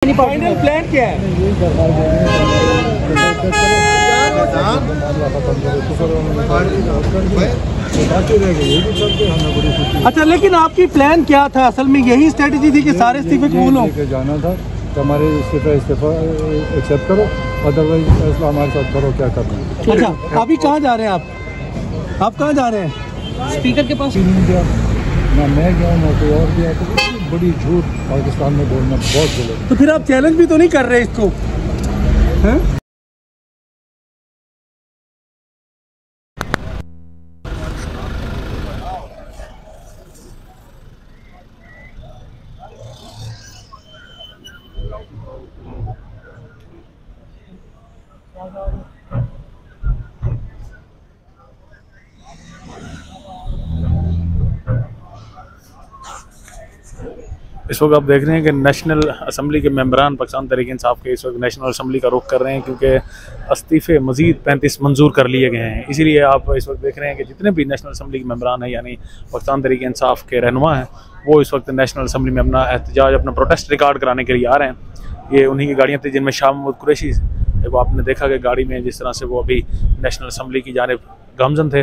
Final plan क्या है? अच्छा, लेकिन आपकी प्लान क्या था? असल में यही स्ट्रेटजी थी कि सारे इस्तीफे कबूल हों? जाना था तो हमारे इस्तीफा एक्सेप्ट करो, अदरवाइज फैसला हमारे साथ करो, क्या करना है। अच्छा, अभी कहाँ जा रहे हैं आप कहाँ जा रहे हैं? स्पीकर के पास ना मैं गया ना कोई और गया, तो बड़ी झूठ पाकिस्तान में बोलना बहुत गलत। तो फिर आप चैलेंज भी तो नहीं कर रहे इसको, हैं? इस वक्त आप देख रहे हैं कि नेशनल असम्बली के मेंबरान पाकिस्तान तहरीक इंसाफ के इस वक्त नेशनल असम्बली का रुख कर रहे हैं, क्योंकि इस्तीफ़े मज़ीद 35 मंजूर कर लिए गए हैं। इसीलिए आप इस वक्त देख रहे हैं कि जितने भी नेशनल असम्बली के मेंबरान हैं, यानी पाकिस्तान तहरीक इंसाफ के रहनुमा हैं, वो इस वक्त नेशनल असम्बली में अपना एहतजाज, अपना प्रोटेस्ट रिकॉर्ड कराने के लिए आ रहे हैं। ये उन्हीं की गाड़ियाँ थी जिनमें शाह महमूद कुरैशी, वो आपने देखा कि गाड़ी में जिस तरह से वो अभी नेशनल असम्बली की जानिब गामजन थे।